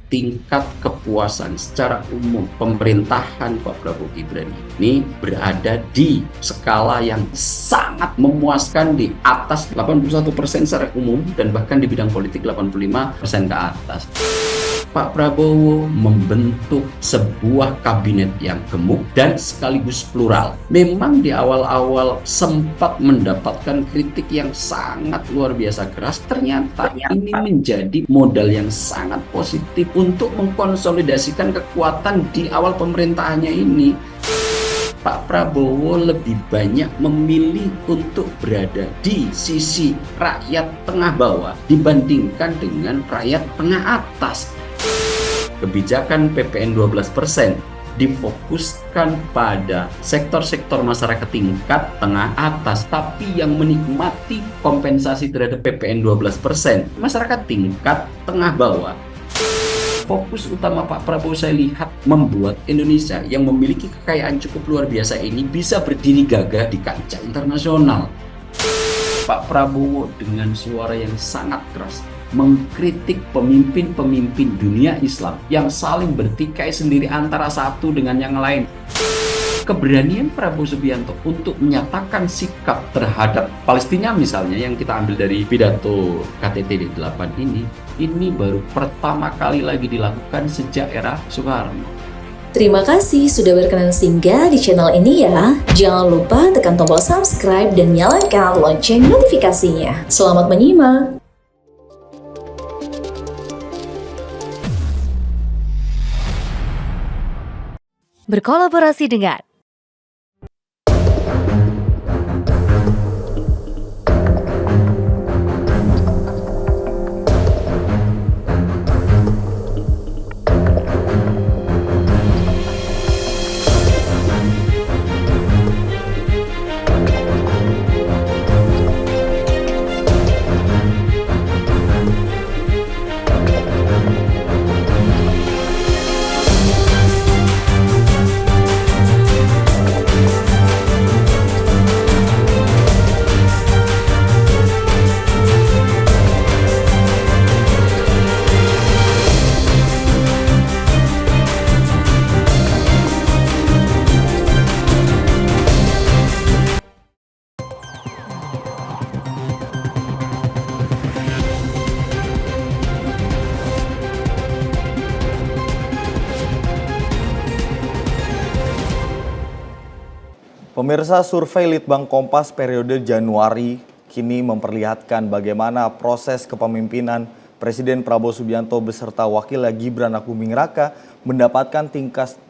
tingkat kepuasan secara umum pemerintahan Pak Prabowo Gibran ini berada di skala yang sangat memuaskan di atas 81% secara umum dan bahkan di bidang politik 85% ke atas. Pak Prabowo membentuk sebuah kabinet yang gemuk dan sekaligus plural. Memang di awal-awal sempat mendapatkan kritik yang sangat luar biasa keras. Ternyata ini menjadi modal yang sangat positif untuk mengkonsolidasikan kekuatan di awal pemerintahannya ini. Pak Prabowo lebih banyak memilih untuk berada di sisi rakyat tengah bawah dibandingkan dengan rakyat tengah atas. Kebijakan PPN 12% difokuskan pada sektor-sektor masyarakat tingkat tengah atas, tapi yang menikmati kompensasi terhadap PPN 12% masyarakat tingkat tengah bawah. Fokus utama Pak Prabowo saya lihat membuat Indonesia yang memiliki kekayaan cukup luar biasa ini bisa berdiri gagah di kancah internasional. Pak Prabowo dengan suara yang sangat keras mengkritik pemimpin-pemimpin dunia Islam yang saling bertikai sendiri antara satu dengan yang lain. Keberanian Prabowo Subianto untuk menyatakan sikap terhadap Palestina misalnya yang kita ambil dari pidato KTT D8 ini baru pertama kali lagi dilakukan sejak era Soekarno. Terima kasih sudah berkenan singgah di channel ini ya. Jangan lupa tekan tombol subscribe dan nyalakan lonceng notifikasinya. Selamat menyimak! Berkolaborasi dengan Pemirsa, survei Litbang Kompas periode Januari kini memperlihatkan bagaimana proses kepemimpinan Presiden Prabowo Subianto beserta wakilnya Gibran Rakabuming Raka mendapatkan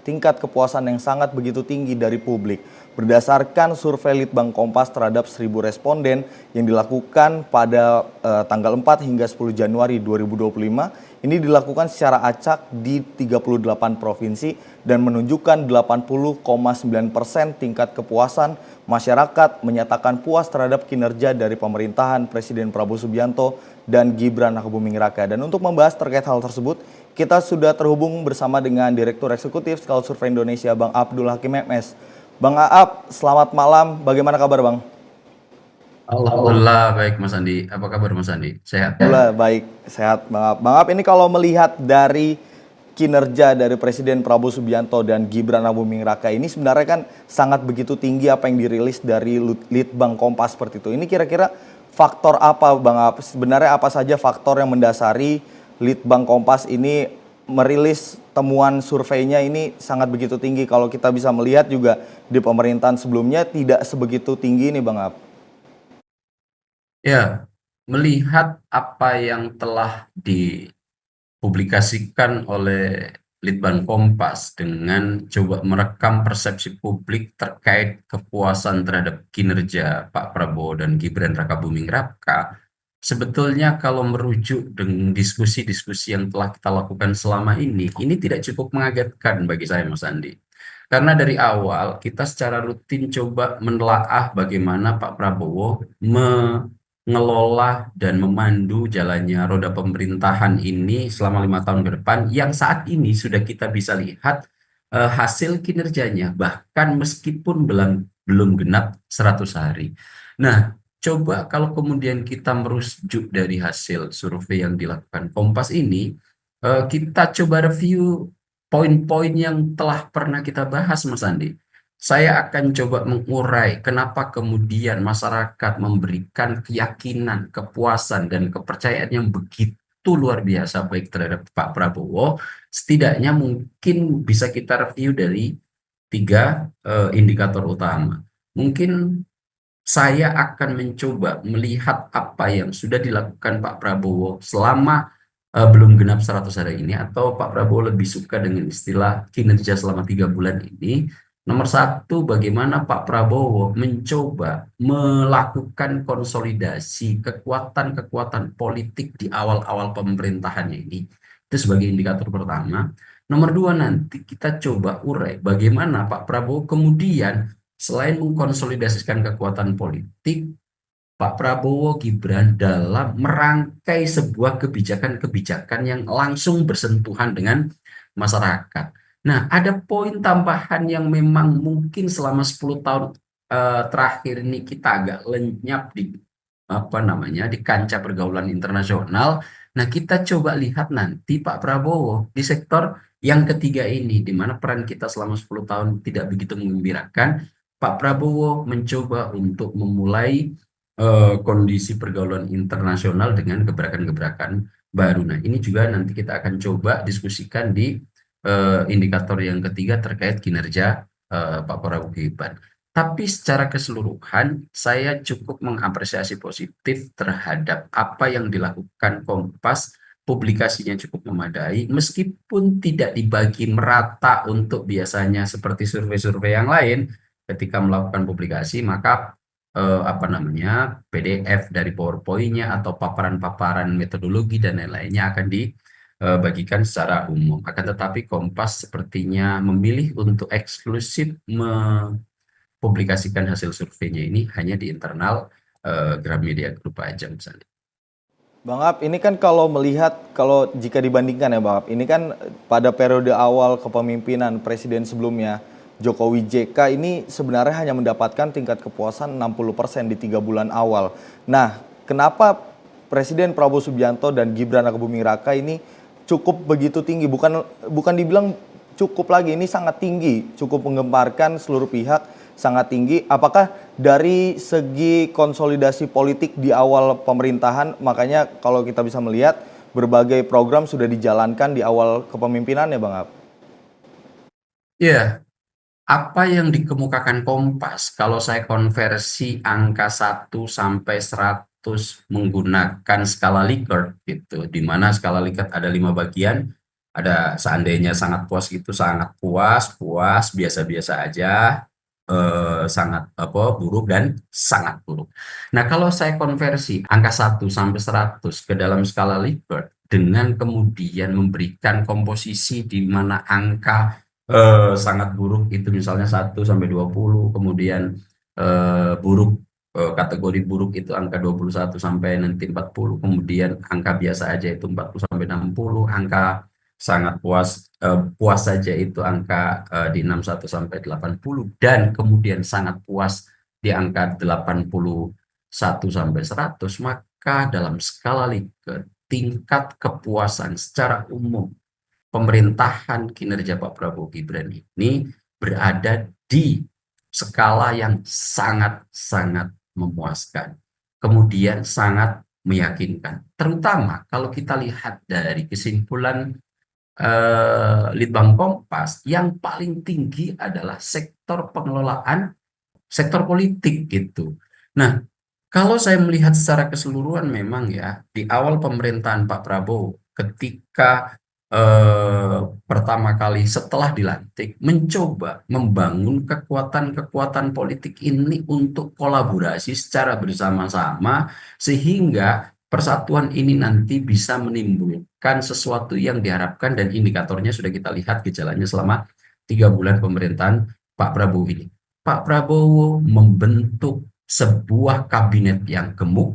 tingkat kepuasan yang sangat begitu tinggi dari publik. Berdasarkan survei Litbang Kompas terhadap 1.000 responden yang dilakukan pada tanggal 4 hingga 10 Januari 2025, ini dilakukan secara acak di 38 provinsi dan menunjukkan 80,9% tingkat kepuasan masyarakat menyatakan puas terhadap kinerja dari pemerintahan Presiden Prabowo Subianto dan Gibran Rakabuming Raka. Dan untuk membahas terkait hal tersebut, kita sudah terhubung bersama dengan Direktur Eksekutif Skala Survei Indonesia, Bang Abdul Hakim MS. Bang Aap, selamat malam. Bagaimana kabar, Bang? Alhamdulillah baik Mas Andi. Apa kabar Mas Andi? Sehat? Alhamdulillah baik, sehat Bang Aap. Bang Aap, ini kalau melihat dari kinerja dari Presiden Prabowo Subianto dan Gibran Rakabuming Raka ini sebenarnya kan sangat begitu tinggi apa yang dirilis dari Litbang Kompas seperti itu. Ini kira-kira faktor apa Bang Aap? Sebenarnya apa saja faktor yang mendasari Litbang Kompas ini merilis temuan surveinya ini sangat begitu tinggi? Kalau kita bisa melihat juga di pemerintahan sebelumnya tidak sebegitu tinggi ini Bang Aap. Ya, melihat apa yang telah dipublikasikan oleh Litbang Kompas dengan coba merekam persepsi publik terkait kepuasan terhadap kinerja Pak Prabowo dan Gibran Rakabuming Raka, sebetulnya kalau merujuk dengan diskusi-diskusi yang telah kita lakukan selama ini tidak cukup mengagetkan bagi saya Mas Andi. Karena dari awal kita secara rutin coba menelaah bagaimana Pak Prabowo mengelola dan memandu jalannya roda pemerintahan ini selama 5 tahun ke depan yang saat ini sudah kita bisa lihat hasil kinerjanya bahkan meskipun belum genap 100 hari. Nah, coba kalau kemudian kita merujuk dari hasil survei yang dilakukan Kompas ini, Kita coba review poin-poin yang telah pernah kita bahas, Mas Andi. Saya akan coba mengurai kenapa kemudian masyarakat memberikan keyakinan, kepuasan, dan kepercayaan yang begitu luar biasa baik terhadap Pak Prabowo. Setidaknya mungkin bisa kita review dari tiga indikator utama. Mungkin saya akan mencoba melihat apa yang sudah dilakukan Pak Prabowo selama belum genap 100 hari ini, atau Pak Prabowo lebih suka dengan istilah kinerja selama 3 bulan ini. Nomor satu, bagaimana Pak Prabowo mencoba melakukan konsolidasi kekuatan-kekuatan politik di awal-awal pemerintahannya ini. Itu sebagai indikator pertama. Nomor dua, nanti kita coba urai bagaimana Pak Prabowo kemudian selain mengkonsolidasikan kekuatan politik, Pak Prabowo Gibran dalam merangkai sebuah kebijakan-kebijakan yang langsung bersentuhan dengan masyarakat. Nah, ada poin tambahan yang memang mungkin selama 10 tahun terakhir ini kita agak lenyap di di kancah pergaulan internasional. Nah, kita coba lihat nanti Pak Prabowo di sektor yang ketiga ini, di mana peran kita selama 10 tahun tidak begitu menggembirakan. Pak Prabowo mencoba untuk memulai kondisi pergaulan internasional dengan gebrakan-gebrakan baru. Nah, ini juga nanti kita akan coba diskusikan di indikator yang ketiga terkait kinerja Pak Prabowo Gibran. Tapi secara keseluruhan, saya cukup mengapresiasi positif terhadap apa yang dilakukan Kompas. Publikasinya cukup memadai, meskipun tidak dibagi merata untuk biasanya seperti survei-survei yang lain. Ketika melakukan publikasi, maka PDF dari PowerPoint-nya atau paparan-paparan metodologi dan lain-lainnya akan dibagikan secara umum. Akan tetapi Kompas sepertinya memilih untuk eksklusif publikasikan hasil surveinya ini hanya di internal Gramedia Group aja misalnya. Bang Ab, ini kan kalau jika dibandingkan ya Bang Ab, ini kan pada periode awal kepemimpinan Presiden sebelumnya, Jokowi JK ini sebenarnya hanya mendapatkan tingkat kepuasan 60% di 3 bulan awal. Nah, kenapa Presiden Prabowo Subianto dan Gibran Rakabuming Raka ini cukup begitu tinggi? Bukan dibilang cukup lagi, ini sangat tinggi, cukup menggemparkan seluruh pihak, sangat tinggi. Apakah dari segi konsolidasi politik di awal pemerintahan, makanya kalau kita bisa melihat berbagai program sudah dijalankan di awal kepemimpinannya Bang Ab? Ya, apa yang dikemukakan Kompas, kalau saya konversi angka 1 sampai 100 menggunakan skala Likert gitu, di mana skala Likert ada 5 bagian, ada seandainya sangat puas gitu, sangat puas, biasa-biasa aja, sangat buruk dan sangat buruk. Nah, kalau saya konversi angka 1 sampai 100 ke dalam skala Likert dengan kemudian memberikan komposisi di mana angka sangat buruk itu misalnya 1 sampai 20, kemudian buruk, kategori buruk itu angka 21 sampai nanti 40, kemudian angka biasa aja itu 40 sampai 60, angka sangat puas saja itu angka di 61 sampai 80, dan kemudian sangat puas di angka 81 sampai 100, maka dalam skala Likert tingkat kepuasan secara umum pemerintahan kinerja Pak Prabowo Gibran ini berada di skala yang sangat-sangat memuaskan, kemudian sangat meyakinkan. Terutama kalau kita lihat dari kesimpulan Litbang Kompas, yang paling tinggi adalah sektor pengelolaan sektor politik gitu. Nah, kalau saya melihat secara keseluruhan memang ya di awal pemerintahan Pak Prabowo ketika pertama kali setelah dilantik mencoba membangun kekuatan-kekuatan politik ini untuk kolaborasi secara bersama-sama sehingga persatuan ini nanti bisa menimbulkan sesuatu yang diharapkan, dan indikatornya sudah kita lihat gejalanya selama 3 bulan pemerintahan Pak Prabowo ini. Pak Prabowo membentuk sebuah kabinet yang gemuk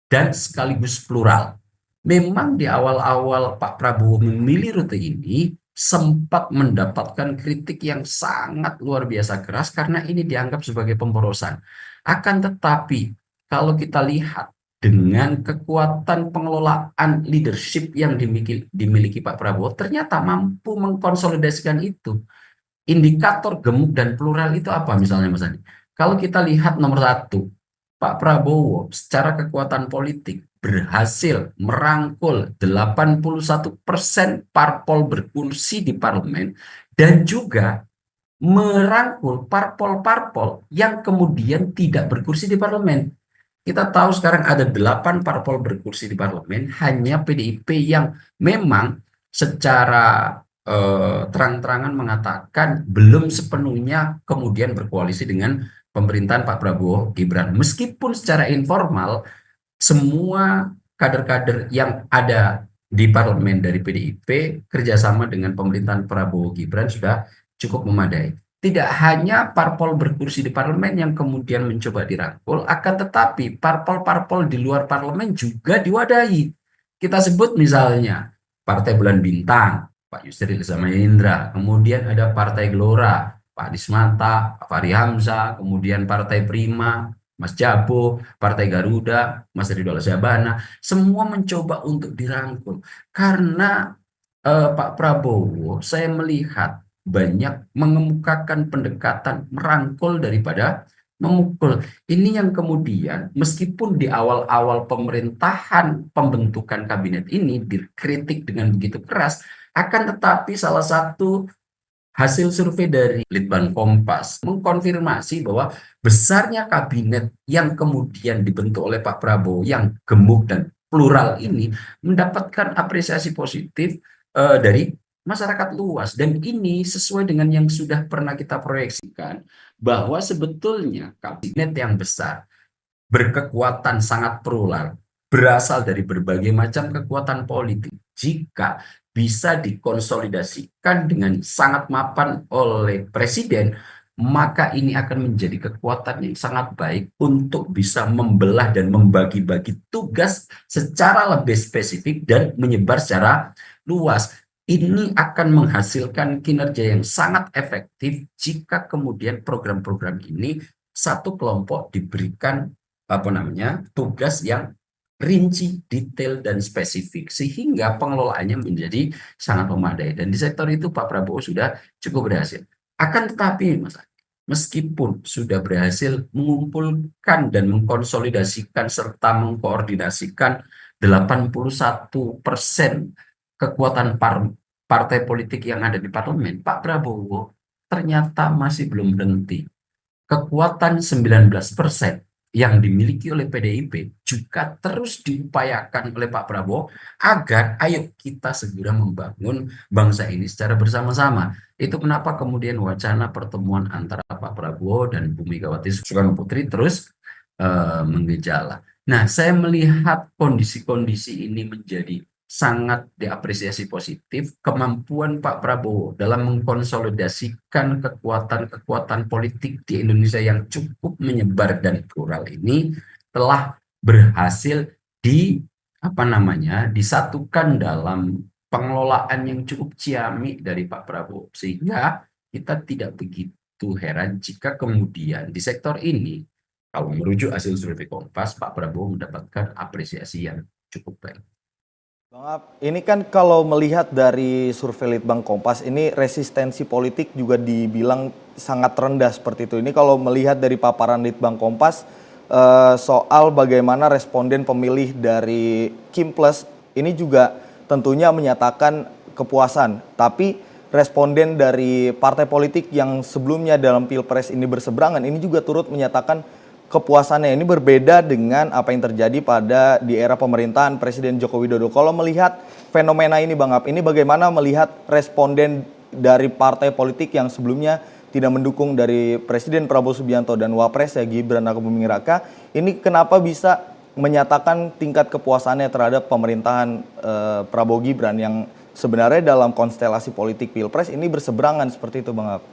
dan sekaligus plural. Memang di awal-awal Pak Prabowo memilih rute ini sempat mendapatkan kritik yang sangat luar biasa keras karena ini dianggap sebagai pemborosan. Akan tetapi kalau kita lihat dengan kekuatan pengelolaan leadership yang dimiliki Pak Prabowo ternyata mampu mengkonsolidasikan itu. Indikator gemuk dan plural itu apa misalnya Mas Andi? Kalau kita lihat nomor satu, Pak Prabowo secara kekuatan politik berhasil merangkul 81% parpol berkursi di parlemen dan juga merangkul parpol-parpol yang kemudian tidak berkursi di parlemen. Kita tahu sekarang ada 8 parpol berkursi di parlemen, hanya PDIP yang memang secara terang-terangan mengatakan belum sepenuhnya kemudian berkoalisi dengan pemerintahan Pak Prabowo Gibran. Meskipun secara informal semua kader-kader yang ada di parlemen dari PDIP kerjasama dengan pemerintahan Prabowo Gibran sudah cukup memadai. Tidak hanya parpol berkursi di parlemen yang kemudian mencoba dirangkul, akan tetapi parpol-parpol di luar parlemen juga diwadahi. Kita sebut misalnya Partai Bulan Bintang, Pak Yusril Iza Mahendra, kemudian ada Partai Gelora, Pak Anies Mata, Pak Fahri Hamzah, kemudian Partai Prima, Mas Jabo, Partai Garuda, Mas Ridwan Syabana, semua mencoba untuk dirangkul. Karena Pak Prabowo, saya melihat banyak mengemukakan pendekatan merangkul daripada memukul. Ini yang kemudian meskipun di awal-awal pemerintahan pembentukan kabinet ini dikritik dengan begitu keras, akan tetapi salah satu hasil survei dari Litbang Kompas mengkonfirmasi bahwa besarnya kabinet yang kemudian dibentuk oleh Pak Prabowo yang gemuk dan plural ini mendapatkan apresiasi positif dari masyarakat luas, dan ini sesuai dengan yang sudah pernah kita proyeksikan bahwa sebetulnya kabinet yang besar berkekuatan sangat plural, berasal dari berbagai macam kekuatan politik. Jika bisa dikonsolidasikan dengan sangat mapan oleh presiden, maka ini akan menjadi kekuatan yang sangat baik untuk bisa membelah dan membagi-bagi tugas secara lebih spesifik dan menyebar secara luas. Ini akan menghasilkan kinerja yang sangat efektif jika kemudian program-program ini satu kelompok diberikan tugas yang rinci, detail, dan spesifik sehingga pengelolaannya menjadi sangat memadai, dan di sektor itu Pak Prabowo sudah cukup berhasil. Akan tetapi Mas, meskipun sudah berhasil mengumpulkan dan mengkonsolidasikan serta mengkoordinasikan 81% kekuatan partai politik yang ada di parlemen, Pak Prabowo ternyata masih belum berhenti. Kekuatan 19% yang dimiliki oleh PDIP juga terus diupayakan oleh Pak Prabowo agar ayo kita segera membangun bangsa ini secara bersama-sama. Itu kenapa kemudian wacana pertemuan antara Pak Prabowo dan Bu Megawati Soekarno Putri terus menggejala. Nah, saya melihat kondisi-kondisi ini menjadi sangat diapresiasi positif. Kemampuan Pak Prabowo dalam mengkonsolidasikan kekuatan-kekuatan politik di Indonesia yang cukup menyebar dan plural ini telah berhasil disatukan dalam pengelolaan yang cukup ciamik dari Pak Prabowo, sehingga kita tidak begitu heran jika kemudian di sektor ini, kalau merujuk hasil survei Kompas, Pak Prabowo mendapatkan apresiasi yang cukup baik. Bang Ab, ini kan kalau melihat dari survei Litbang Kompas, ini resistensi politik juga dibilang sangat rendah seperti itu. Ini kalau melihat dari paparan Litbang Kompas soal bagaimana responden pemilih dari Kim Plus, ini juga tentunya menyatakan kepuasan. Tapi responden dari partai politik yang sebelumnya dalam Pilpres ini berseberangan, ini juga turut menyatakan kepuasannya. Ini berbeda dengan apa yang terjadi di era pemerintahan Presiden Joko Widodo. Kalau melihat fenomena ini Bang Ab, ini bagaimana melihat responden dari partai politik yang sebelumnya tidak mendukung dari Presiden Prabowo Subianto dan Wapres Gibran Rakabuming Raka, ini kenapa bisa menyatakan tingkat kepuasannya terhadap pemerintahan Prabowo Gibran yang sebenarnya dalam konstelasi politik Pilpres ini berseberangan seperti itu Bang Ab?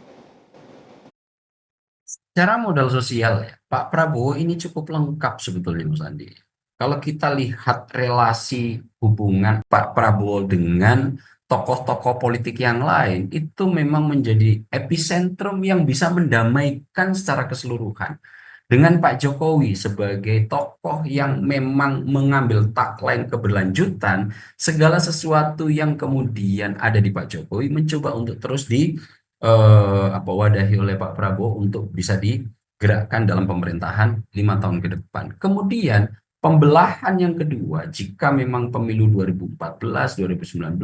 Secara modal sosial ya, Pak Prabowo ini cukup lengkap sebetulnya Mas Andi. Kalau kita lihat relasi hubungan Pak Prabowo dengan tokoh-tokoh politik yang lain, itu memang menjadi epicentrum yang bisa mendamaikan secara keseluruhan. dengan Pak Jokowi sebagai tokoh yang memang mengambil tagline keberlanjutan, segala sesuatu yang kemudian ada di Pak Jokowi mencoba untuk terus wadahi oleh Pak Prabowo untuk bisa digerakkan dalam pemerintahan 5 tahun ke depan. Kemudian pembelahan yang kedua, jika memang pemilu 2014, 2019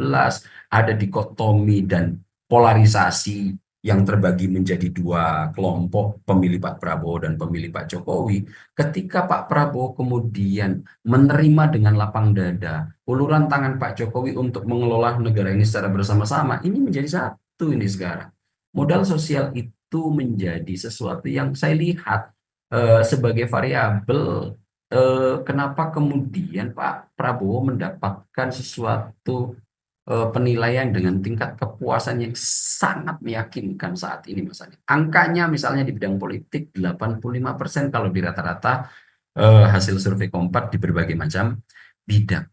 ada dikotomi dan polarisasi yang terbagi menjadi dua kelompok, pemilih Pak Prabowo dan pemilih Pak Jokowi. Ketika Pak Prabowo kemudian menerima dengan lapang dada uluran tangan Pak Jokowi untuk mengelola negara ini secara bersama-sama, ini menjadi satu ini sekarang. Modal sosial itu menjadi sesuatu yang saya lihat sebagai variabel kenapa kemudian Pak Prabowo mendapatkan sesuatu penilaian dengan tingkat kepuasan yang sangat meyakinkan saat ini, Mas Adi. Angkanya misalnya di bidang politik 85% kalau di rata-rata hasil survei Kompas di berbagai macam bidang.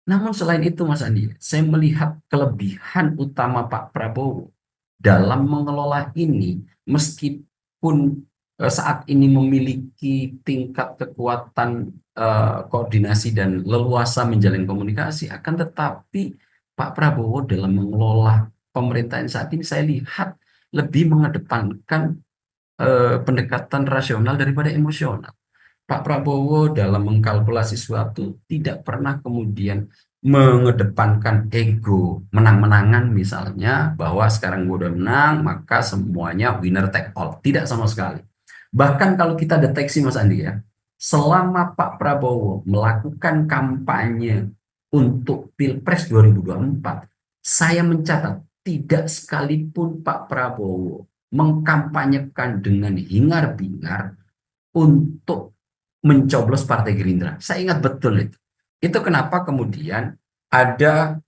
Namun selain itu, Mas Andi, saya melihat kelebihan utama Pak Prabowo dalam mengelola ini, meskipun saat ini memiliki tingkat kekuatan koordinasi dan leluasa menjalin komunikasi, akan tetapi Pak Prabowo dalam mengelola pemerintahan saat ini saya lihat lebih mengedepankan pendekatan rasional daripada emosional. Pak Prabowo dalam mengkalkulasi sesuatu tidak pernah kemudian mengedepankan ego menang-menangan, misalnya bahwa sekarang gue udah menang maka semuanya winner take all. Tidak sama sekali. Bahkan kalau kita deteksi, Mas Andi, ya, selama Pak Prabowo melakukan kampanye untuk Pilpres 2024, saya mencatat tidak sekalipun Pak Prabowo mengkampanyekan dengan hingar-bingar untuk mencoblos Partai Gerindra. Saya ingat betul itu. Itu kenapa kemudian ada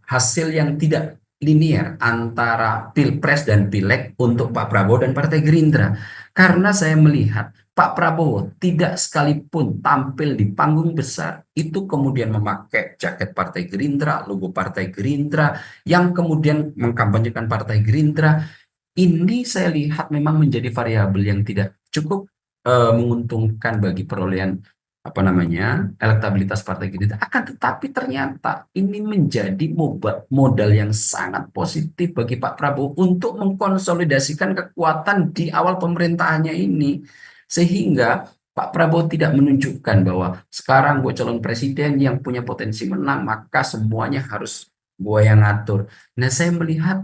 hasil yang tidak linear antara Pilpres dan Pileg untuk Pak Prabowo dan Partai Gerindra. Karena saya melihat Pak Prabowo tidak sekalipun tampil di panggung besar, itu kemudian memakai jaket Partai Gerindra, logo Partai Gerindra, yang kemudian mengkampanyekan Partai Gerindra. Ini saya lihat memang menjadi variabel yang tidak cukup menguntungkan bagi perolehan elektabilitas Partai Gerindra. Akan tetapi ternyata ini menjadi modal yang sangat positif bagi Pak Prabowo untuk mengkonsolidasikan kekuatan di awal pemerintahannya ini, sehingga Pak Prabowo tidak menunjukkan bahwa sekarang gue calon presiden yang punya potensi menang, maka semuanya harus gue yang ngatur. Nah, saya melihat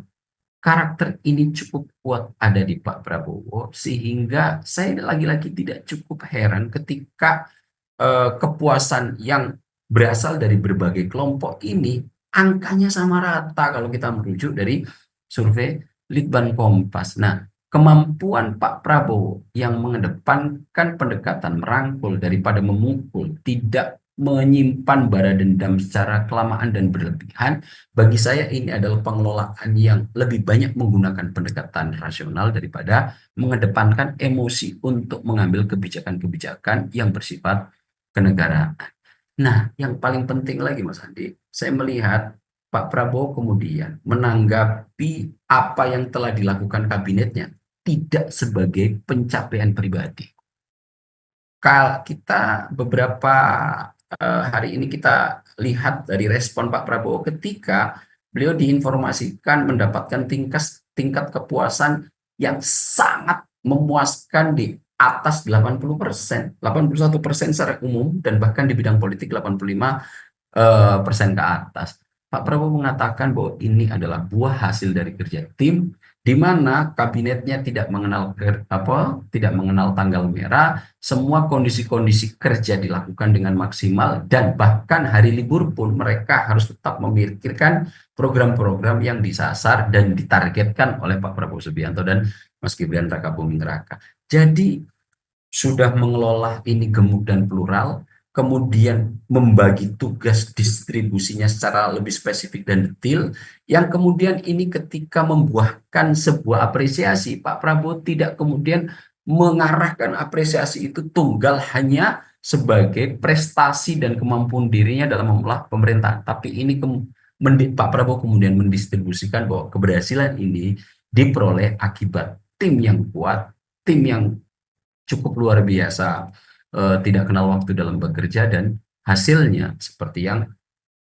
karakter ini cukup kuat ada di Pak Prabowo, sehingga saya lagi-lagi tidak cukup heran ketika kepuasan yang berasal dari berbagai kelompok ini angkanya sama rata kalau kita merujuk dari survei Litbang Kompas. Nah, kemampuan Pak Prabowo yang mengedepankan pendekatan merangkul daripada memukul, tidak menyimpan bara dendam secara kelamaan dan berlebihan, bagi saya ini adalah pengelolaan yang lebih banyak menggunakan pendekatan rasional daripada mengedepankan emosi untuk mengambil kebijakan-kebijakan yang bersifat kenegaraan. Nah, yang paling penting lagi, Mas Andi, saya melihat Pak Prabowo kemudian menanggapi apa yang telah dilakukan kabinetnya tidak sebagai pencapaian pribadi. Kalau kita beberapa hari ini kita lihat dari respon Pak Prabowo ketika beliau diinformasikan mendapatkan tingkat kepuasan yang sangat memuaskan di atas 80%, 81% secara umum, dan bahkan di bidang politik 85% ke atas. Pak Prabowo mengatakan bahwa ini adalah buah hasil dari kerja tim, di mana kabinetnya tidak mengenal tanggal merah, semua kondisi-kondisi kerja dilakukan dengan maksimal, dan bahkan hari libur pun mereka harus tetap memikirkan program-program yang disasar dan ditargetkan oleh Pak Prabowo Subianto dan Mas Gibran Rakabuming Raka. Jadi sudah mengelola ini gemuk dan plural, kemudian membagi tugas distribusinya secara lebih spesifik dan detail, yang kemudian ini ketika membuahkan sebuah apresiasi, Pak Prabowo tidak kemudian mengarahkan apresiasi itu tunggal hanya sebagai prestasi dan kemampuan dirinya dalam mengelola pemerintahan, tapi ini Pak Prabowo kemudian mendistribusikan bahwa keberhasilan ini diperoleh akibat tim yang kuat, tim yang cukup luar biasa, tidak kenal waktu dalam bekerja, dan hasilnya seperti yang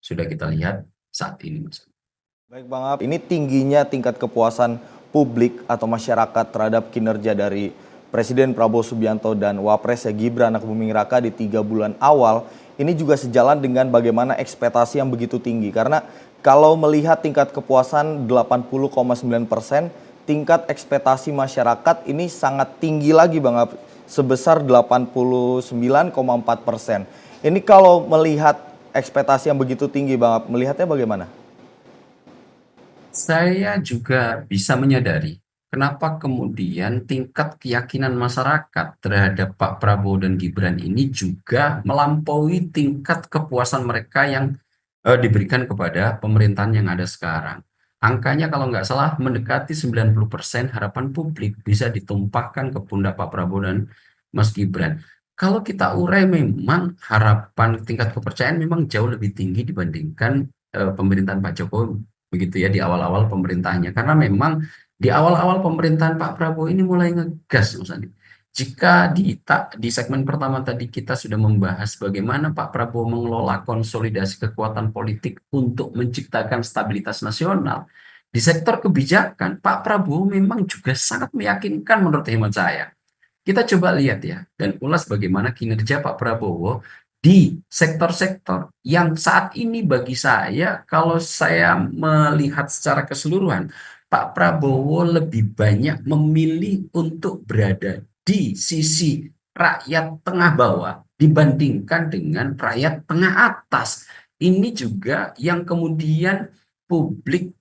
sudah kita lihat saat ini, Mas. Baik Bang Ab, ini tingginya tingkat kepuasan publik atau masyarakat terhadap kinerja dari Presiden Prabowo Subianto dan Wapresnya Gibran Rakabuming Raka di 3 bulan awal, ini juga sejalan dengan bagaimana ekspektasi yang begitu tinggi. Karena kalau melihat tingkat kepuasan 80,9%, tingkat ekspektasi masyarakat ini sangat tinggi lagi Bang Ab, sebesar 89,4%. Ini kalau melihat ekspektasi yang begitu tinggi Bang Ab, melihatnya bagaimana? Saya juga bisa menyadari kenapa kemudian tingkat keyakinan masyarakat terhadap Pak Prabowo dan Gibran ini juga melampaui tingkat kepuasan mereka yang diberikan kepada pemerintahan yang ada sekarang. Angkanya kalau nggak salah mendekati 90% harapan publik bisa ditumpahkan ke pundak Pak Prabowo dan Mas Gibran. Kalau kita urai, memang harapan tingkat kepercayaan memang jauh lebih tinggi dibandingkan pemerintahan Pak Jokowi, begitu ya, di awal-awal pemerintahannya. Karena memang di awal-awal pemerintahan Pak Prabowo ini mulai ngegas, Mas Andi. Jika di segmen pertama tadi kita sudah membahas bagaimana Pak Prabowo mengelola konsolidasi kekuatan politik untuk menciptakan stabilitas nasional, di sektor kebijakan Pak Prabowo memang juga sangat meyakinkan menurut hemat saya. Kita coba lihat ya, dan ulas bagaimana kinerja Pak Prabowo di sektor-sektor yang saat ini bagi saya, kalau saya melihat secara keseluruhan, Pak Prabowo lebih banyak memilih untuk berada di sisi rakyat tengah bawah dibandingkan dengan rakyat tengah atas. Ini juga yang kemudian publik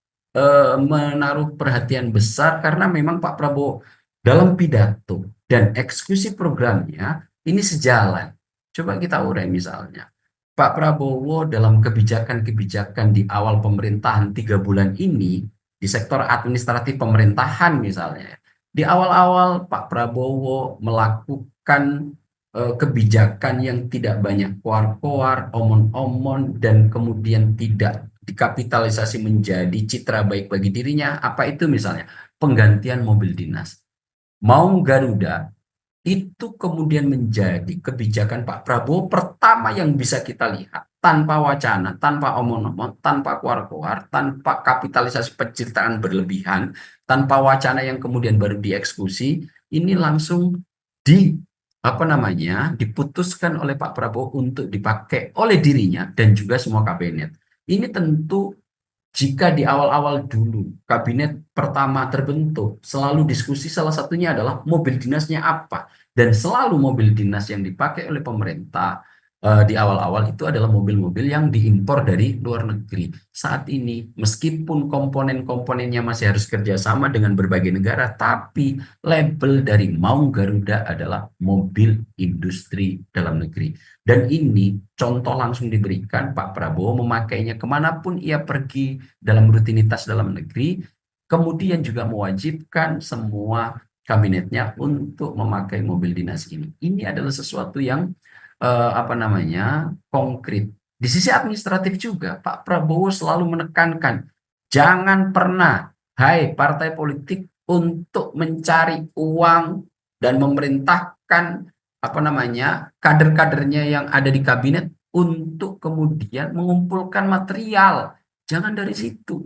menaruh perhatian besar, karena memang Pak Prabowo dalam pidato dan eksekusi programnya ini sejalan. Coba kita urai misalnya. Pak Prabowo dalam kebijakan-kebijakan di awal pemerintahan 3 bulan ini, di sektor administratif pemerintahan misalnya, di awal-awal Pak Prabowo melakukan kebijakan yang tidak banyak koar-koar, omon-omon, dan kemudian tidak dikapitalisasi menjadi citra baik bagi dirinya. Apa itu misalnya? Penggantian mobil dinas. Maung Garuda itu kemudian menjadi kebijakan Pak Prabowo pertama yang bisa kita lihat, tanpa wacana, tanpa omong-omong, tanpa kuar-kuar, tanpa kapitalisasi pencitraan berlebihan, tanpa wacana yang kemudian baru dieksekusi. Ini langsung diputuskan oleh Pak Prabowo untuk dipakai oleh dirinya dan juga semua kabinet. Ini tentu, jika di awal-awal dulu kabinet pertama terbentuk, selalu diskusi salah satunya adalah mobil dinasnya apa. Dan selalu mobil dinas yang dipakai oleh pemerintah di awal-awal itu adalah mobil-mobil yang diimpor dari luar negeri. Saat ini, meskipun komponen-komponennya masih harus kerjasama dengan berbagai negara, tapi label dari Maung Garuda adalah mobil industri dalam negeri. Dan ini contoh langsung diberikan, Pak Prabowo memakainya kemanapun ia pergi dalam rutinitas dalam negeri, kemudian juga mewajibkan semua kabinetnya untuk memakai mobil dinas ini. Ini adalah sesuatu yang konkret. Di sisi administratif juga, Pak Prabowo selalu menekankan, jangan pernah, hai partai politik, untuk mencari uang dan memerintahkan kader-kadernya yang ada di kabinet untuk kemudian mengumpulkan material. Jangan dari situ,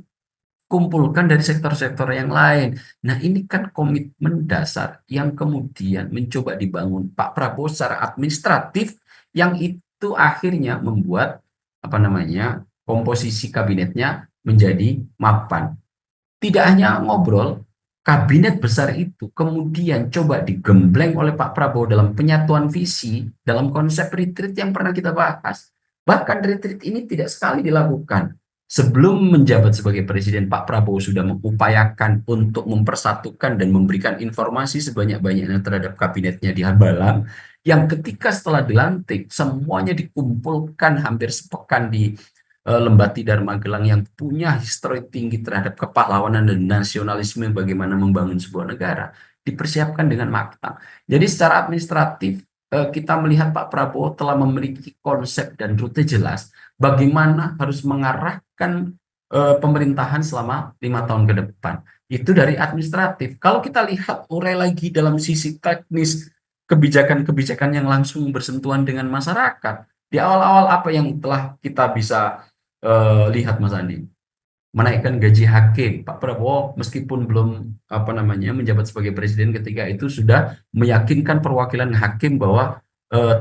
kumpulkan dari sektor-sektor yang lain. Nah, ini kan komitmen dasar yang kemudian mencoba dibangun Pak Prabowo secara administratif, yang itu akhirnya membuat komposisi kabinetnya menjadi mapan. Tidak hanya ngobrol, kabinet besar itu kemudian coba digembleng oleh Pak Prabowo dalam penyatuan visi, dalam konsep retreat yang pernah kita bahas. Bahkan retreat ini tidak sekali dilakukan. Sebelum menjabat sebagai presiden, Pak Prabowo sudah mengupayakan untuk mempersatukan dan memberikan informasi sebanyak-banyaknya terhadap kabinetnya di Hambalang, yang ketika setelah dilantik, semuanya dikumpulkan hampir sepekan di Lembah Tidar Magelang, yang punya histori tinggi terhadap kepahlawanan dan nasionalisme bagaimana membangun sebuah negara, dipersiapkan dengan matang. Jadi secara administratif, kita melihat Pak Prabowo telah memiliki konsep dan rute jelas bagaimana harus mengarahkan pemerintahan selama 5 tahun ke depan. Itu dari administratif. Kalau kita lihat urai lagi dalam sisi teknis kebijakan-kebijakan yang langsung bersentuhan dengan masyarakat. Di awal-awal apa yang telah kita bisa lihat, Mas Andi? Menaikkan gaji hakim. Pak Prabowo meskipun belum menjabat sebagai presiden ketika itu sudah meyakinkan perwakilan hakim bahwa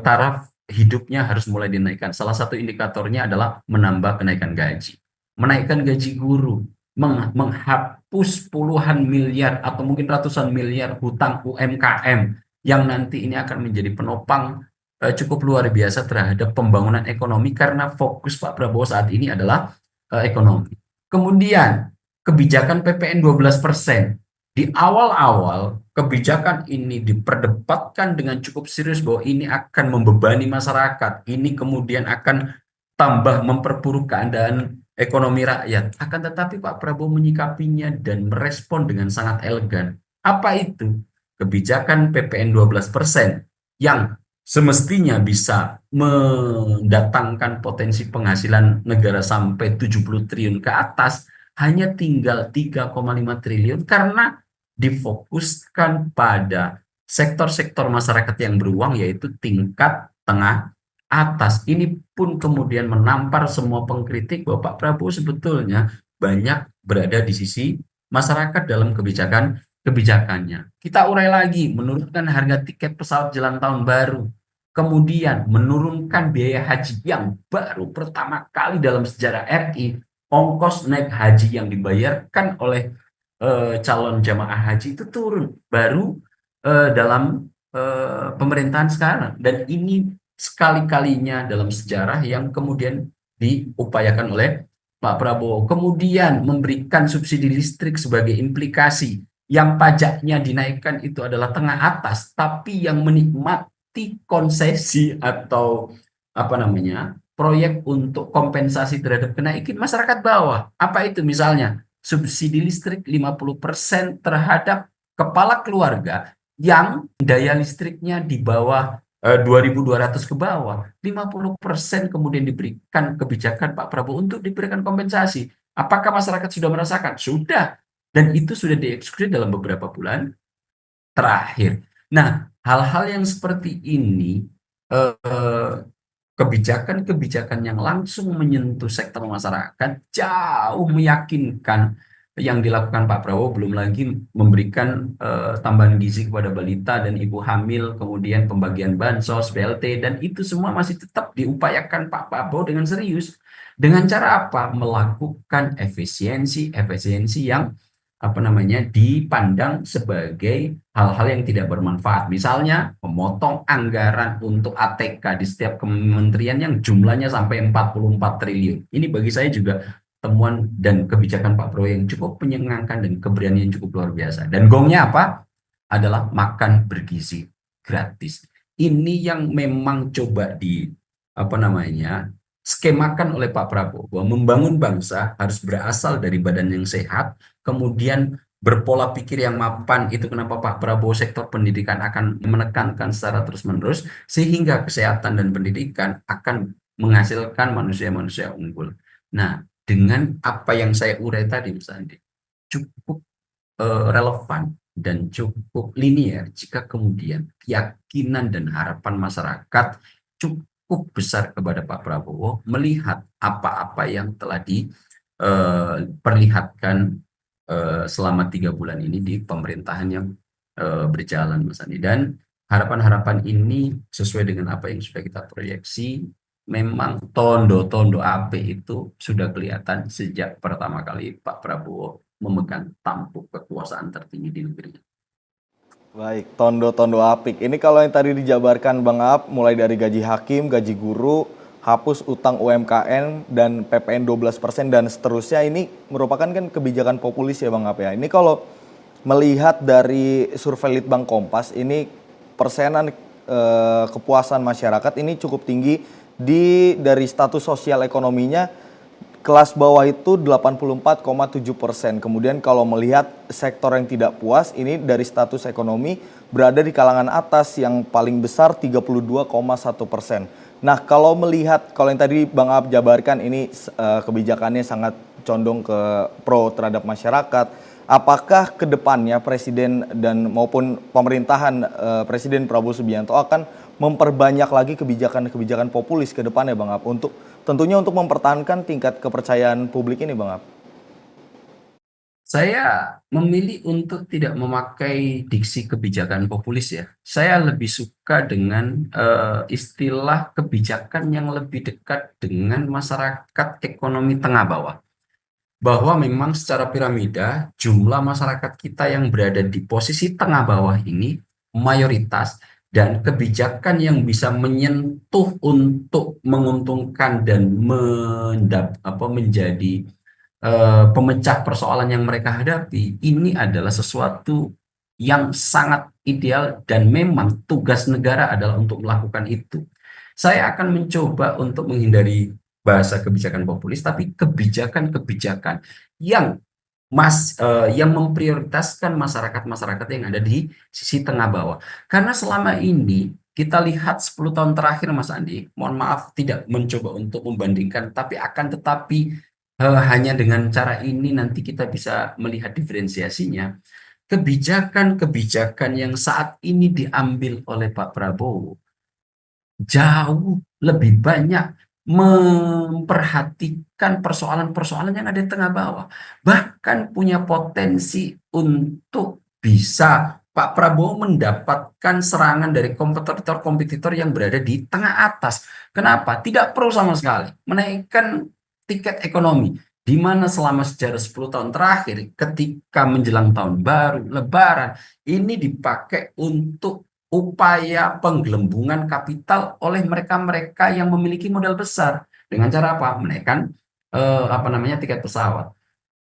taraf hidupnya harus mulai dinaikkan. Salah satu indikatornya adalah menambah kenaikan gaji. Menaikkan gaji guru, menghapus puluhan miliar atau mungkin ratusan miliar hutang UMKM yang nanti ini akan menjadi penopang cukup luar biasa terhadap pembangunan ekonomi karena fokus Pak Prabowo saat ini adalah ekonomi. Kemudian kebijakan PPN 12%. Di awal-awal kebijakan ini diperdebatkan dengan cukup serius bahwa ini akan membebani masyarakat. Ini kemudian akan tambah memperburuk keadaan ekonomi rakyat. Akan tetapi Pak Prabowo menyikapinya dan merespon dengan sangat elegan. Apa itu? Kebijakan PPN 12% yang semestinya bisa mendatangkan potensi penghasilan negara sampai 70 triliun ke atas, hanya tinggal 3,5 triliun karena difokuskan pada sektor-sektor masyarakat yang beruang, yaitu tingkat tengah atas. Ini pun kemudian menampar semua pengkritik bahwa Pak Prabowo sebetulnya banyak berada di sisi masyarakat dalam kebijakannya. Kita urai lagi, menurunkan harga tiket pesawat jelang tahun baru. Kemudian menurunkan biaya haji yang baru pertama kali dalam sejarah RI. Ongkos naik haji yang dibayarkan oleh calon jamaah haji itu turun. Baru dalam pemerintahan sekarang. Dan ini sekali-kalinya dalam sejarah yang kemudian diupayakan oleh Pak Prabowo. Kemudian memberikan subsidi listrik sebagai implikasi. Yang pajaknya dinaikkan itu adalah tengah atas, tapi yang menikmati konsesi atau proyek untuk kompensasi terhadap kenaikan masyarakat bawah. Apa itu misalnya? Subsidi listrik 50% terhadap kepala keluarga yang daya listriknya di bawah 2.200 ke bawah. 50% kemudian diberikan kebijakan Pak Prabowo untuk diberikan kompensasi. Apakah masyarakat sudah merasakan? Sudah. Dan itu sudah dieksekusi dalam beberapa bulan terakhir. Nah, hal-hal yang seperti ini, kebijakan-kebijakan yang langsung menyentuh sektor masyarakat jauh meyakinkan yang dilakukan Pak Prabowo, belum lagi memberikan tambahan gizi kepada balita dan ibu hamil, kemudian pembagian bansos, BLT, dan itu semua masih tetap diupayakan Pak Prabowo dengan serius. Dengan cara apa? Melakukan efisiensi yang dipandang sebagai hal-hal yang tidak bermanfaat. Misalnya memotong anggaran untuk ATK di setiap kementerian yang jumlahnya sampai 44 triliun. Ini bagi saya juga temuan dan kebijakan Pak Prabowo yang cukup menyenangkan dan keberanian cukup luar biasa. Dan gongnya apa? Adalah makan bergizi gratis. Ini yang memang coba skemakan oleh Pak Prabowo, bahwa membangun bangsa harus berasal dari badan yang sehat, kemudian berpola pikir yang mapan. Itu kenapa Pak Prabowo sektor pendidikan akan menekankan secara terus-menerus, sehingga kesehatan dan pendidikan akan menghasilkan manusia-manusia unggul. Nah, dengan apa yang saya urai tadi, Mas Andi, cukup relevan dan cukup linear jika kemudian keyakinan dan harapan masyarakat cukup besar kepada Pak Prabowo melihat apa-apa yang telah diperlihatkan selama 3 bulan ini di pemerintahan yang berjalan, Mas Andi. Dan harapan-harapan ini sesuai dengan apa yang sudah kita proyeksi. Memang tondo-tondo api itu sudah kelihatan sejak pertama kali Pak Prabowo memegang tampuk kekuasaan tertinggi di negeri. Baik, tondo-tondo apik. Ini kalau yang tadi dijabarkan Bang Aap, mulai dari gaji hakim, gaji guru, hapus utang UMKM, dan PPN 12% dan seterusnya, ini merupakan kan kebijakan populis ya Bang Aap ya. Ini kalau melihat dari survei Litbang Kompas, ini persenan kepuasan masyarakat ini cukup tinggi. Dari status sosial ekonominya, kelas bawah itu 84,7%. Kemudian kalau melihat sektor yang tidak puas, ini dari status ekonomi berada di kalangan atas yang paling besar 32,1%. Nah, kalau yang tadi Bang Aap jabarkan, ini kebijakannya sangat condong ke pro terhadap masyarakat, Apakah ke depannya Presiden dan maupun pemerintahan Presiden Prabowo Subianto akan memperbanyak lagi kebijakan-kebijakan populis ke depannya Bang Ab, untuk tentunya untuk mempertahankan tingkat kepercayaan publik ini Bang Ab? Saya memilih untuk tidak memakai diksi kebijakan populis ya. Saya lebih suka dengan istilah kebijakan yang lebih dekat dengan masyarakat ekonomi tengah bawah. Bahwa memang secara piramida jumlah masyarakat kita yang berada di posisi tengah bawah ini mayoritas, dan kebijakan yang bisa menyentuh untuk menguntungkan dan menjadi pemecah persoalan yang mereka hadapi ini adalah sesuatu yang sangat ideal, dan memang tugas negara adalah untuk melakukan itu. Saya akan mencoba untuk menghindari bahasa kebijakan populis, tapi kebijakan-kebijakan yang yang memprioritaskan masyarakat-masyarakat yang ada di sisi tengah bawah. Karena selama ini kita lihat 10 tahun terakhir Mas Andi, mohon maaf tidak mencoba untuk membandingkan, tapi akan tetapi hanya dengan cara ini nanti kita bisa melihat diferensiasinya. Kebijakan-kebijakan yang saat ini diambil oleh Pak Prabowo jauh lebih banyak memperhatikan persoalan-persoalan yang ada di tengah bawah. Bahkan punya potensi untuk bisa Pak Prabowo mendapatkan serangan dari kompetitor-kompetitor yang berada di tengah atas. Kenapa? Tidak perlu sama sekali menaikkan tiket ekonomi, di mana selama sejarah 10 tahun terakhir ketika menjelang tahun baru, lebaran, ini dipakai untuk upaya penggelembungan kapital oleh mereka-mereka yang memiliki modal besar. Dengan cara apa? Menaikkan tiket pesawat,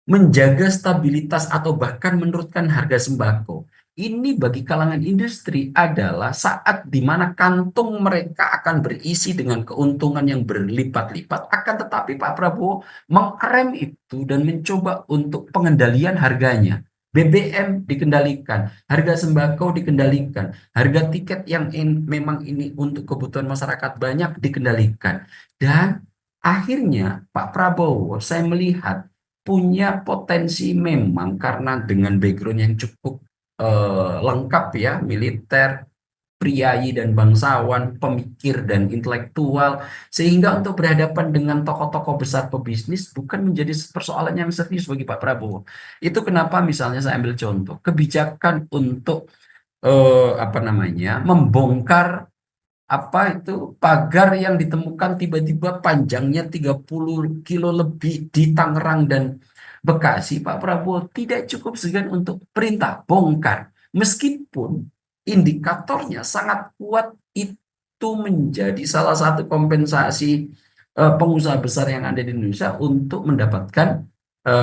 menjaga stabilitas atau bahkan menurunkan harga sembako. Ini bagi kalangan industri adalah saat di mana kantung mereka akan berisi dengan keuntungan yang berlipat-lipat. Akan tetapi Pak Prabowo mengrem itu dan mencoba untuk pengendalian harganya. BBM dikendalikan, harga sembako dikendalikan, harga tiket yang memang ini untuk kebutuhan masyarakat banyak dikendalikan. Dan akhirnya Pak Prabowo saya melihat punya potensi memang karena dengan background yang cukup lengkap ya, militer, priayi dan bangsawan, pemikir dan intelektual, sehingga untuk berhadapan dengan tokoh-tokoh besar pebisnis bukan menjadi persoalan yang serius bagi Pak Prabowo. Itu kenapa misalnya saya ambil contoh kebijakan untuk membongkar pagar yang ditemukan tiba-tiba panjangnya 30 kilo lebih di Tangerang dan Bekasi. Pak Prabowo tidak cukup segan untuk perintah bongkar, meskipun indikatornya sangat kuat. Itu menjadi salah satu kompensasi pengusaha besar yang ada di Indonesia untuk mendapatkan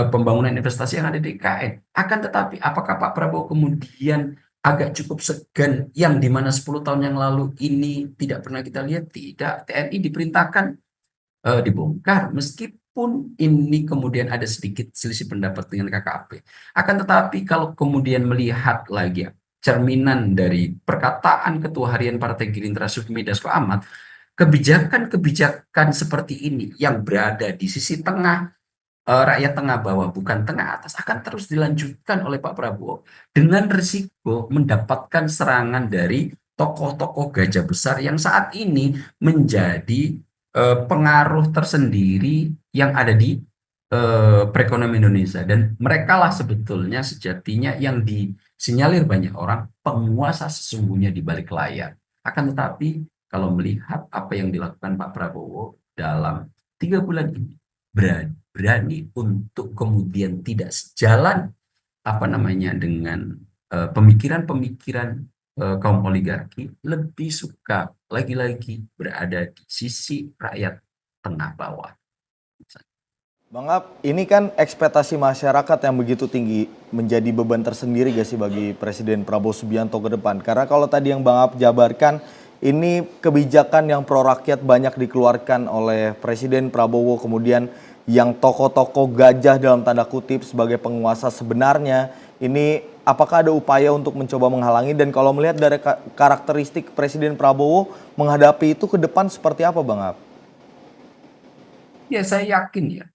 pembangunan investasi yang ada di IKN. Akan tetapi apakah Pak Prabowo kemudian agak cukup segan yang dimana 10 tahun yang lalu ini tidak pernah kita lihat? Tidak. TNI diperintahkan dibongkar, meskipun ini kemudian ada sedikit selisih pendapat dengan KKP. Akan tetapi kalau kemudian melihat lagi cerminan dari perkataan Ketua Harian Partai Gerindra Sufmi Dasko Ahmad, kebijakan-kebijakan seperti ini yang berada di sisi tengah, rakyat tengah bawah bukan tengah atas, akan terus dilanjutkan oleh Pak Prabowo dengan risiko mendapatkan serangan dari tokoh-tokoh gajah besar yang saat ini menjadi pengaruh tersendiri yang ada di perekonomian Indonesia, dan mereka lah sebetulnya sejatinya yang disinyalir banyak orang penguasa sesungguhnya di balik layar. Akan tetapi kalau melihat apa yang dilakukan Pak Prabowo dalam 3 bulan ini, berani untuk kemudian tidak sejalan dengan pemikiran-pemikiran kaum oligarki, lebih suka lagi-lagi berada di sisi rakyat tengah bawah. Bang Ab, ini kan ekspektasi masyarakat yang begitu tinggi menjadi beban tersendiri gak sih bagi Presiden Prabowo Subianto ke depan? Karena kalau tadi yang Bang Ab jabarkan, ini kebijakan yang pro rakyat banyak dikeluarkan oleh Presiden Prabowo, kemudian yang tokoh-tokoh gajah dalam tanda kutip sebagai penguasa sebenarnya, ini apakah ada upaya untuk mencoba menghalangi? Dan kalau melihat dari karakteristik Presiden Prabowo menghadapi itu ke depan seperti apa Bang Ab? Ya, saya yakin ya,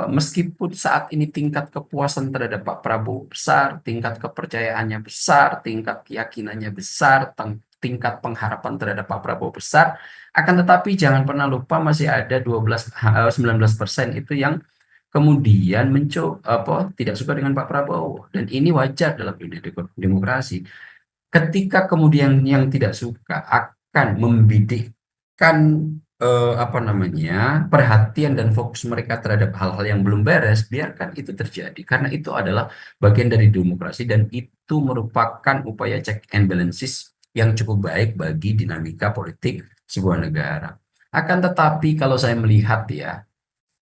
meskipun saat ini tingkat kepuasan terhadap Pak Prabowo besar, tingkat kepercayaannya besar, tingkat keyakinannya besar, tingkat pengharapan terhadap Pak Prabowo besar, akan tetapi jangan pernah lupa masih ada 19% itu yang kemudian tidak suka dengan Pak Prabowo, dan ini wajar dalam dunia demokrasi. Ketika kemudian yang tidak suka akan membidikkan perhatian dan fokus mereka terhadap hal-hal yang belum beres, biarkan itu terjadi karena itu adalah bagian dari demokrasi dan itu merupakan upaya check and balances yang cukup baik bagi dinamika politik sebuah negara. Akan tetapi kalau saya melihat ya,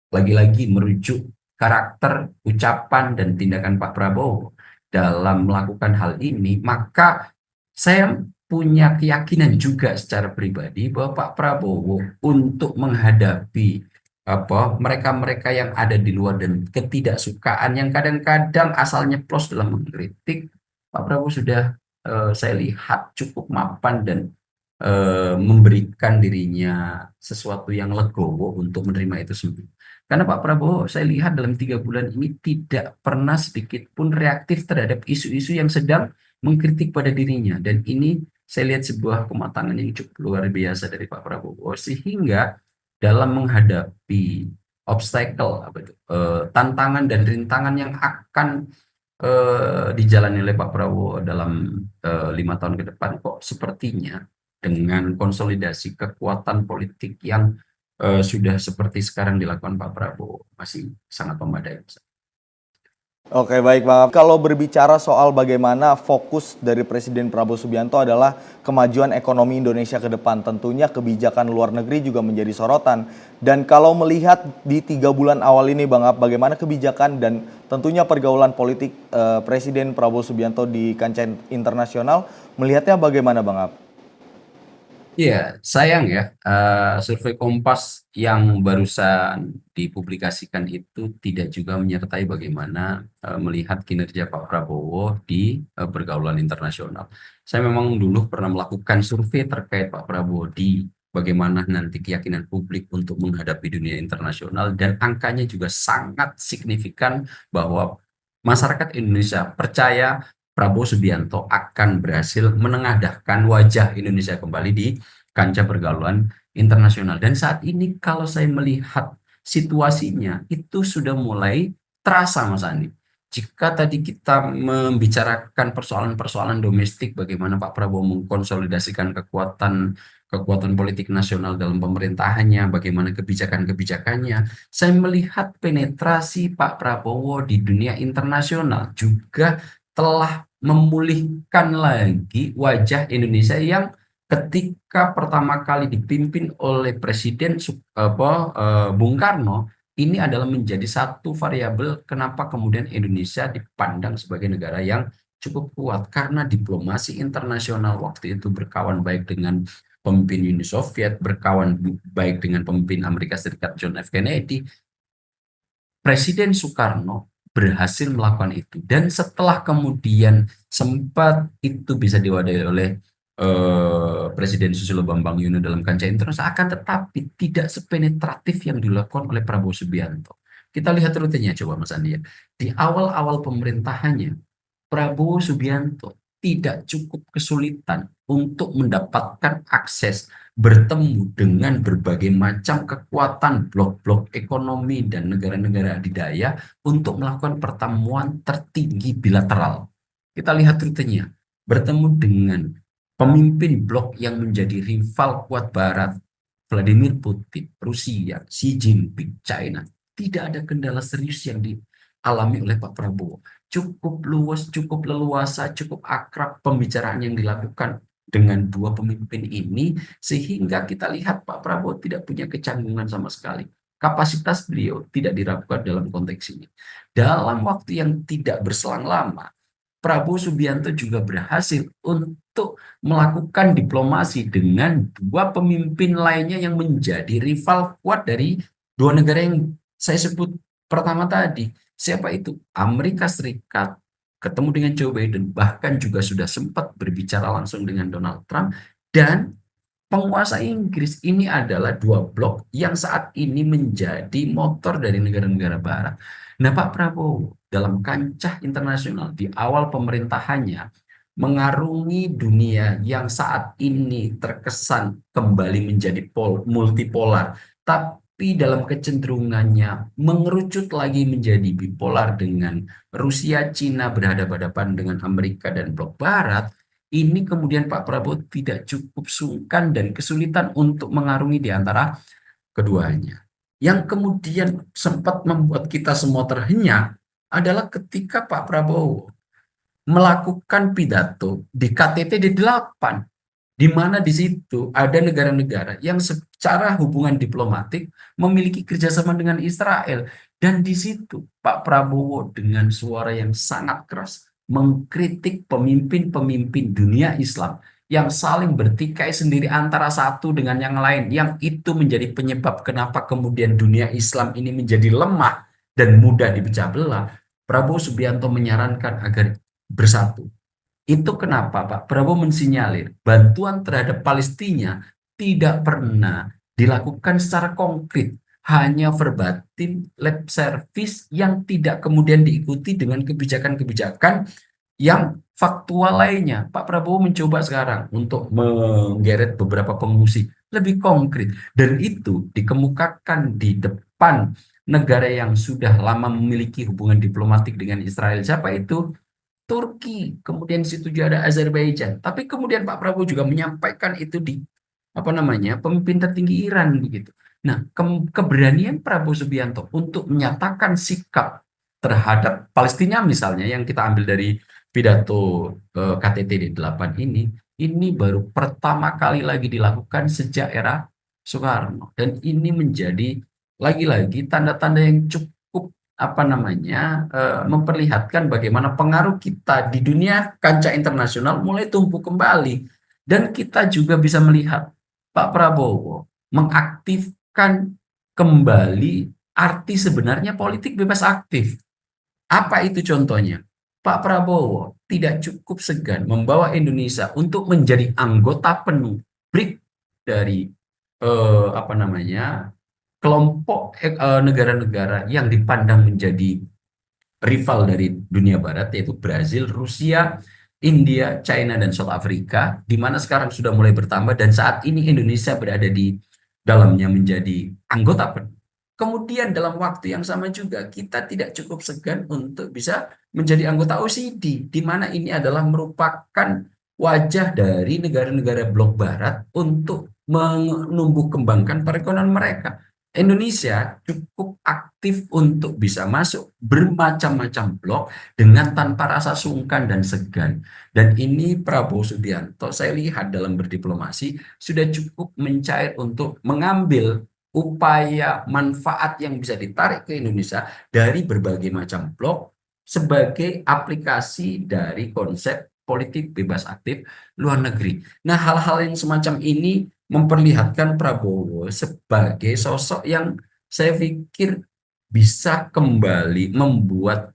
lagi-lagi merujuk karakter, ucapan, dan tindakan Pak Prabowo dalam melakukan hal ini, maka saya punya keyakinan juga secara pribadi bahwa Pak Prabowo untuk menghadapi mereka-mereka yang ada di luar dan ketidaksukaan yang kadang-kadang asal nyeplos dalam mengkritik, Pak Prabowo sudah saya lihat cukup mapan dan memberikan dirinya sesuatu yang legowo untuk menerima itu semua. Karena Pak Prabowo saya lihat dalam 3 bulan ini tidak pernah sedikit pun reaktif terhadap isu-isu yang sedang mengkritik pada dirinya. Dan ini saya lihat sebuah kematangan yang cukup luar biasa dari Pak Prabowo. Sehingga dalam menghadapi obstacle, tantangan dan rintangan yang akan dijalani oleh Pak Prabowo dalam 5 tahun ke depan, kok sepertinya dengan konsolidasi kekuatan politik yang sudah seperti sekarang dilakukan Pak Prabowo masih sangat memadai. Oke, baik Bang. Kalau berbicara soal bagaimana fokus dari Presiden Prabowo Subianto adalah kemajuan ekonomi Indonesia ke depan, tentunya kebijakan luar negeri juga menjadi sorotan. Dan kalau melihat di 3 bulan awal ini Bang, bagaimana kebijakan dan tentunya pergaulan politik Presiden Prabowo Subianto di kancah internasional, melihatnya bagaimana Bang? Iya, sayang ya, survei Kompas yang barusan dipublikasikan itu tidak juga menyertai bagaimana melihat kinerja Pak Prabowo di pergaulan internasional. Saya memang dulu pernah melakukan survei terkait Pak Prabowo di bagaimana nanti keyakinan publik untuk menghadapi dunia internasional, dan angkanya juga sangat signifikan bahwa masyarakat Indonesia percaya Prabowo Subianto akan berhasil menengadahkan wajah Indonesia kembali di kancah pergaulan internasional. Dan saat ini kalau saya melihat situasinya itu sudah mulai terasa, Mas Andi. Jika tadi kita membicarakan persoalan-persoalan domestik, bagaimana Pak Prabowo mengkonsolidasikan kekuatan politik nasional dalam pemerintahannya, bagaimana kebijakan-kebijakannya, saya melihat penetrasi Pak Prabowo di dunia internasional juga telah memulihkan lagi wajah Indonesia yang ketika pertama kali dipimpin oleh Presiden Bung Karno, ini adalah menjadi satu variabel kenapa kemudian Indonesia dipandang sebagai negara yang cukup kuat, karena diplomasi internasional waktu itu berkawan baik dengan pemimpin Uni Soviet, berkawan baik dengan pemimpin Amerika Serikat John F. Kennedy. Presiden Soekarno berhasil melakukan itu, dan setelah kemudian sempat itu bisa diwadahi oleh Presiden Susilo Bambang Yudhoyono dalam kancah internasional, akan tetapi tidak sepenetratif yang dilakukan oleh Prabowo Subianto. Kita lihat rutenya coba Mas Andi ya. Di awal-awal pemerintahannya, Prabowo Subianto tidak cukup kesulitan untuk mendapatkan akses bertemu dengan berbagai macam kekuatan blok-blok ekonomi dan negara-negara adidaya untuk melakukan pertemuan tertinggi bilateral. Kita lihat rutenya, bertemu dengan pemimpin blok yang menjadi rival kuat Barat, Vladimir Putin, Rusia, Xi Jinping, China. Tidak ada kendala serius yang dialami oleh Pak Prabowo. Cukup luas, cukup leluasa, cukup akrab pembicaraan yang dilakukan dengan dua pemimpin ini, sehingga kita lihat Pak Prabowo tidak punya kecanggungan sama sekali. Kapasitas beliau tidak diragukan dalam konteks ini. Dalam waktu yang tidak berselang lama, Prabowo Subianto juga berhasil untuk melakukan diplomasi dengan dua pemimpin lainnya yang menjadi rival kuat dari dua negara yang saya sebut pertama tadi. Siapa itu? Amerika Serikat ketemu dengan Joe Biden, bahkan juga sudah sempat berbicara langsung dengan Donald Trump, dan penguasa Inggris ini adalah dua blok yang saat ini menjadi motor dari negara-negara Barat. Nah, Pak Prabowo dalam kancah internasional di awal pemerintahannya mengarungi dunia yang saat ini terkesan kembali menjadi multipolar, tapi dalam kecenderungannya mengerucut lagi menjadi bipolar dengan Rusia, Cina berhadapan-hadapan dengan Amerika dan blok Barat. Ini kemudian Pak Prabowo tidak cukup sungkan dan kesulitan untuk mengarungi di antara keduanya. Yang kemudian sempat membuat kita semua terhenyak adalah ketika Pak Prabowo melakukan pidato di KTT D8, di mana di situ ada negara-negara yang secara hubungan diplomatik memiliki kerjasama dengan Israel. Dan di situ Pak Prabowo dengan suara yang sangat keras mengkritik pemimpin-pemimpin dunia Islam yang saling bertikai sendiri antara satu dengan yang lain, yang itu menjadi penyebab kenapa kemudian dunia Islam ini menjadi lemah dan mudah dipecah belah. Prabowo Subianto menyarankan agar bersatu. Itu kenapa Pak Prabowo mensinyalir bantuan terhadap Palestina tidak pernah dilakukan secara konkret, hanya verbatim lip service yang tidak kemudian diikuti dengan kebijakan-kebijakan yang faktual lainnya. Pak Prabowo mencoba sekarang untuk menggeret beberapa pengungsi lebih konkret, dan itu dikemukakan di depan negara yang sudah lama memiliki hubungan diplomatik dengan Israel. Siapa itu? Turki, kemudian di situ juga ada Azerbaijan. Tapi kemudian Pak Prabowo juga menyampaikan itu di pemimpin tertinggi Iran begitu. Nah, keberanian Prabowo Subianto untuk menyatakan sikap terhadap Palestina misalnya yang kita ambil dari pidato KTT D8 ini baru pertama kali lagi dilakukan sejak era Soekarno, dan ini menjadi lagi-lagi tanda-tanda yang cukup memperlihatkan bagaimana pengaruh kita di dunia kancah internasional mulai tumbuh kembali. Dan kita juga bisa melihat Pak Prabowo mengaktifkan kembali arti sebenarnya politik bebas aktif. Apa itu contohnya? Pak Prabowo tidak cukup segan membawa Indonesia untuk menjadi anggota penuh BRIC dari kelompok negara-negara yang dipandang menjadi rival dari dunia barat, yaitu Brazil, Rusia, India, China, dan South Africa, di mana sekarang sudah mulai bertambah dan saat ini Indonesia berada di dalamnya menjadi anggota penuh. Kemudian dalam waktu yang sama juga kita tidak cukup segan untuk bisa menjadi anggota OECD, di mana ini adalah merupakan wajah dari negara-negara blok barat untuk menumbuh kembangkan perekonomian mereka. Indonesia cukup aktif untuk bisa masuk bermacam-macam blok dengan tanpa rasa sungkan dan segan. Dan ini Prabowo Subianto saya lihat dalam berdiplomasi sudah cukup mencair untuk mengambil upaya manfaat yang bisa ditarik ke Indonesia dari berbagai macam blok sebagai aplikasi dari konsep politik bebas aktif luar negeri. Nah, hal-hal yang semacam ini memperlihatkan Prabowo sebagai sosok yang saya pikir bisa kembali membuat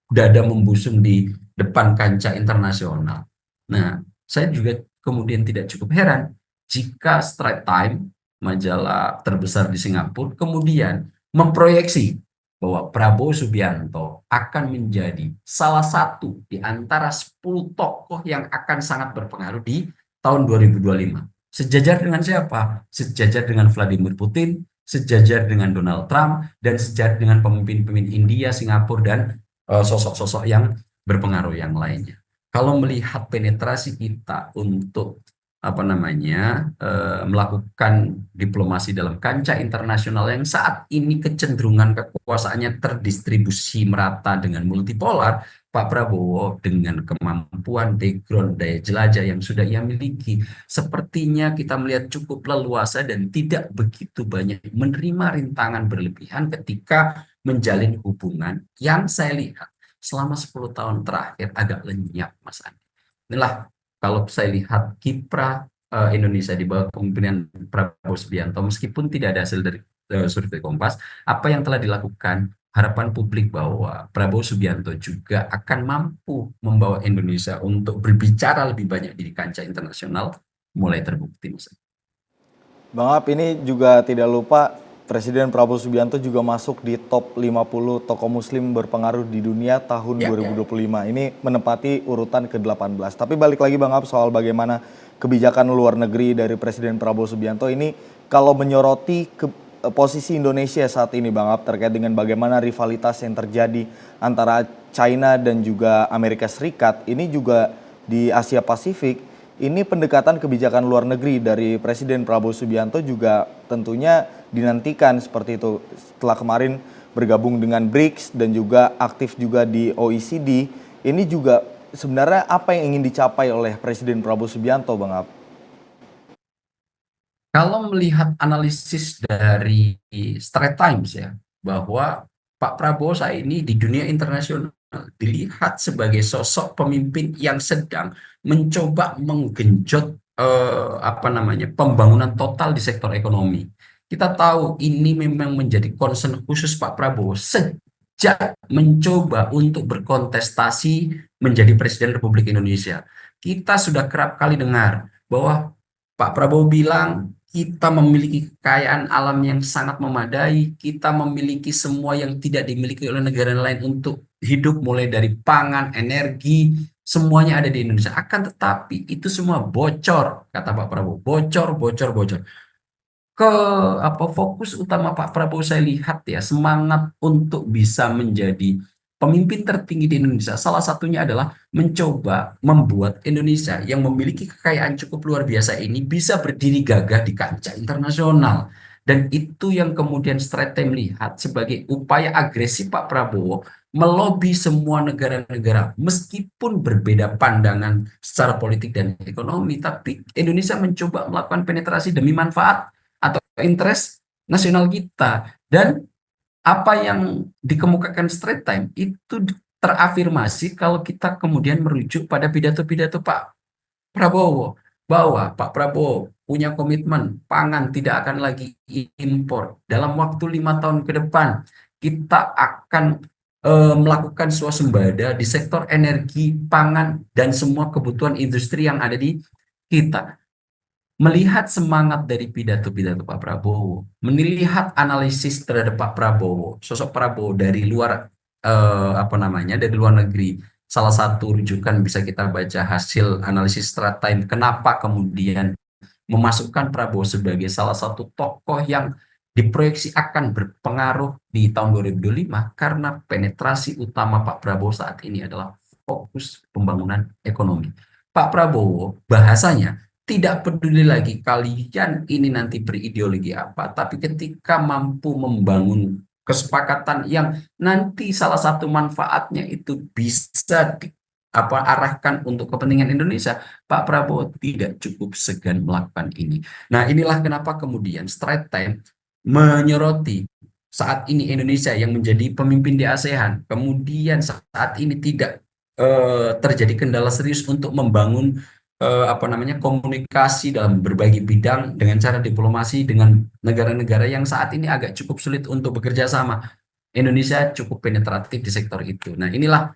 dada membusung di depan kancah internasional. Nah, saya juga kemudian tidak cukup heran jika Straits Times, majalah terbesar di Singapura, kemudian memproyeksi bahwa Prabowo Subianto akan menjadi salah satu di antara 10 tokoh yang akan sangat berpengaruh di tahun 2025. Sejajar dengan siapa? Sejajar dengan Vladimir Putin, sejajar dengan Donald Trump, dan sejajar dengan pemimpin-pemimpin India, Singapura, dan sosok-sosok yang berpengaruh yang lainnya. Kalau melihat penetrasi kita untuk melakukan diplomasi dalam kancah internasional yang saat ini kecenderungan kekuasaannya terdistribusi merata dengan multipolar, Pak Prabowo dengan kemampuan background daya jelajah yang sudah ia miliki, sepertinya kita melihat cukup leluasa dan tidak begitu banyak menerima rintangan berlebihan ketika menjalin hubungan yang saya lihat selama 10 tahun terakhir agak lenyap, Mas Andi. Inilah kalau saya lihat kiprah Indonesia di bawah kepemimpinan Prabowo Subianto, meskipun tidak ada hasil dari survei Kompas, apa yang telah dilakukan, harapan publik bahwa Prabowo Subianto juga akan mampu membawa Indonesia untuk berbicara lebih banyak di kancah internasional mulai terbukti, Mas. Bang Ap, ini juga tidak lupa Presiden Prabowo Subianto juga masuk di top 50 tokoh muslim berpengaruh di dunia tahun Ya, 2025. Ini menempati urutan ke-18. Tapi balik lagi Bang Ap soal bagaimana kebijakan luar negeri dari Presiden Prabowo Subianto ini kalau menyoroti posisi Indonesia saat ini Bang Ap terkait dengan bagaimana rivalitas yang terjadi antara China dan juga Amerika Serikat, ini juga di Asia Pasifik. Ini pendekatan kebijakan luar negeri dari Presiden Prabowo Subianto juga tentunya dinantikan seperti itu. Setelah kemarin bergabung dengan BRICS dan juga aktif juga di OECD, ini juga sebenarnya apa yang ingin dicapai oleh Presiden Prabowo Subianto, Bang Ab? kalau melihat analisis dari Straits Times ya, bahwa Pak Prabowo saat ini di dunia internasional dilihat sebagai sosok pemimpin yang sedang mencoba menggenjot apa namanya pembangunan total di sektor ekonomi. Kita tahu ini memang menjadi concern khusus Pak Prabowo sejak mencoba untuk berkontestasi menjadi Presiden Republik Indonesia. Kita sudah kerap kali dengar bahwa Pak Prabowo bilang kita memiliki kekayaan alam yang sangat memadai, kita memiliki semua yang tidak dimiliki oleh negara lain untuk hidup, mulai dari pangan, energi, semuanya ada di Indonesia. Akan tetapi itu semua bocor, kata Pak Prabowo, bocor, bocor, bocor. Ke apa fokus utama Pak Prabowo saya lihat ya semangat untuk bisa menjadi pemimpin tertinggi di Indonesia. Salah satunya adalah mencoba membuat Indonesia yang memiliki kekayaan cukup luar biasa ini bisa berdiri gagah di kancah internasional. Dan itu yang kemudian Straits Times lihat sebagai upaya agresif Pak Prabowo melobi semua negara-negara meskipun berbeda pandangan secara politik dan ekonomi, tapi Indonesia mencoba melakukan penetrasi demi manfaat atau interest nasional kita. Dan apa yang dikemukakan Straits Times itu terafirmasi kalau kita kemudian merujuk pada pidato-pidato Pak Prabowo, bahwa Pak Prabowo punya komitmen pangan tidak akan lagi impor. Dalam waktu 5 tahun ke depan, kita akan melakukan swasembada di sektor energi, pangan, dan semua kebutuhan industri yang ada di kita. Melihat semangat dari pidato-pidato Pak Prabowo, melihat analisis terhadap Pak Prabowo, sosok Prabowo dari luar apa namanya, dari luar negeri. Salah satu rujukan bisa kita baca hasil analisis Straits Times kenapa kemudian memasukkan Prabowo sebagai salah satu tokoh yang diproyeksi akan berpengaruh di tahun 2025 karena penetrasi utama Pak Prabowo saat ini adalah fokus pembangunan ekonomi. Pak Prabowo bahasanya tidak peduli lagi kalian ini nanti berideologi apa, tapi ketika mampu membangun kesepakatan yang nanti salah satu manfaatnya itu bisa arahkan untuk kepentingan Indonesia, Pak Prabowo tidak cukup segan melakukan ini. Nah, inilah kenapa kemudian Straits Times menyoroti saat ini Indonesia yang menjadi pemimpin di ASEAN, kemudian saat ini tidak terjadi kendala serius untuk membangun apa namanya komunikasi dalam berbagai bidang dengan cara diplomasi dengan negara-negara yang saat ini agak cukup sulit untuk bekerja sama. Indonesia cukup penetratif di sektor itu. Nah, inilah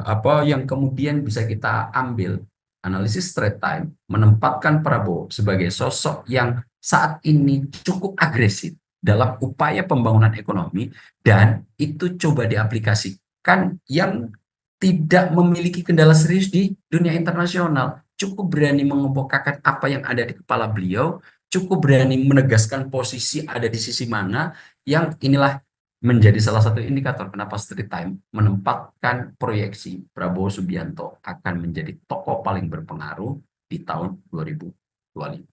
apa yang kemudian bisa kita ambil analisis Straits Times menempatkan Prabowo sebagai sosok yang saat ini cukup agresif dalam upaya pembangunan ekonomi dan itu coba diaplikasikan yang tidak memiliki kendala serius di dunia internasional. Cukup berani mengemukakan apa yang ada di kepala beliau, cukup berani menegaskan posisi ada di sisi mana, yang inilah menjadi salah satu indikator kenapa Straits Times menempatkan proyeksi Prabowo Subianto akan menjadi tokoh paling berpengaruh di tahun 2025.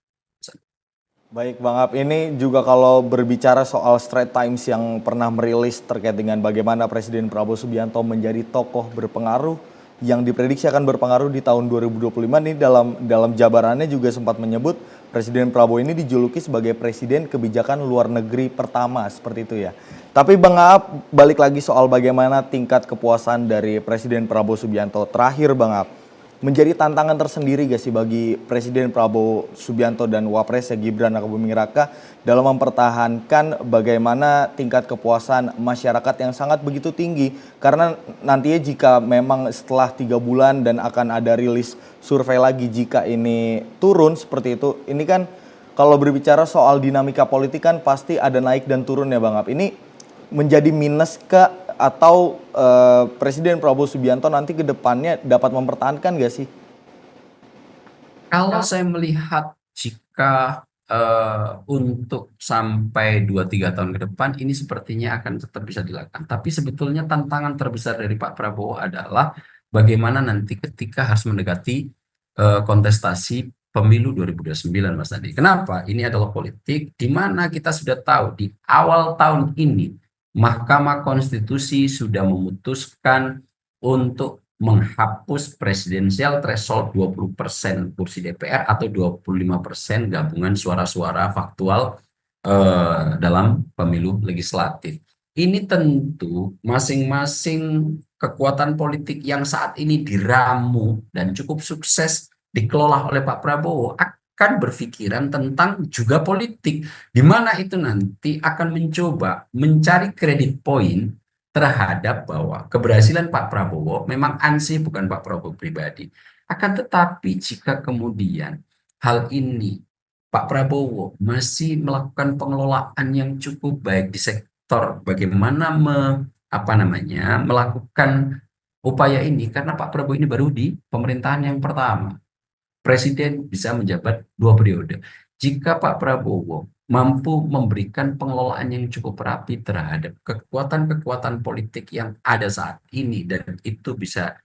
Baik Bang Ab, ini juga kalau berbicara soal Straits Times yang pernah merilis terkait dengan bagaimana Presiden Prabowo Subianto menjadi tokoh berpengaruh yang diprediksi akan berpengaruh di tahun 2025, ini dalam jabarannya juga sempat menyebut Presiden Prabowo ini dijuluki sebagai Presiden Kebijakan Luar Negeri pertama, seperti itu ya. Tapi Bang Ab, balik lagi soal bagaimana tingkat kepuasan dari Presiden Prabowo Subianto. Terakhir Bang Ab, menjadi tantangan tersendiri gak sih bagi Presiden Prabowo Subianto dan Wapresnya Gibran Rakabuming Raka dalam mempertahankan bagaimana tingkat kepuasan masyarakat yang sangat begitu tinggi, karena nantinya jika memang setelah 3 bulan dan akan ada rilis survei lagi jika ini turun seperti itu, ini kan kalau berbicara soal dinamika politik kan pasti ada naik dan turun ya Bang Ab. Ini menjadi minus atau Presiden Prabowo Subianto nanti ke depannya dapat mempertahankan nggak sih? Kalau saya melihat jika untuk sampai 2-3 tahun ke depan ini sepertinya akan tetap bisa dilakukan. Tapi sebetulnya tantangan terbesar dari Pak Prabowo adalah bagaimana nanti ketika harus mendekati kontestasi pemilu 2029, Mas Andi. Kenapa? Ini adalah politik di mana kita sudah tahu di awal tahun ini Mahkamah Konstitusi sudah memutuskan untuk menghapus presidensial threshold 20% kursi DPR atau 25% gabungan suara-suara faktual dalam pemilu legislatif. Ini tentu masing-masing kekuatan politik yang saat ini diramu dan cukup sukses dikelola oleh Pak Prabowo akan berpikiran tentang juga politik, di mana itu nanti akan mencoba mencari kredit poin terhadap bahwa keberhasilan Pak Prabowo memang ansih bukan Pak Prabowo pribadi. Akan tetapi jika kemudian hal ini Pak Prabowo masih melakukan pengelolaan yang cukup baik di sektor bagaimana melakukan upaya ini, karena Pak Prabowo ini baru di pemerintahan yang pertama. Presiden bisa menjabat 2 periode. Jika Pak Prabowo mampu memberikan pengelolaan yang cukup rapi terhadap kekuatan-kekuatan politik yang ada saat ini dan itu bisa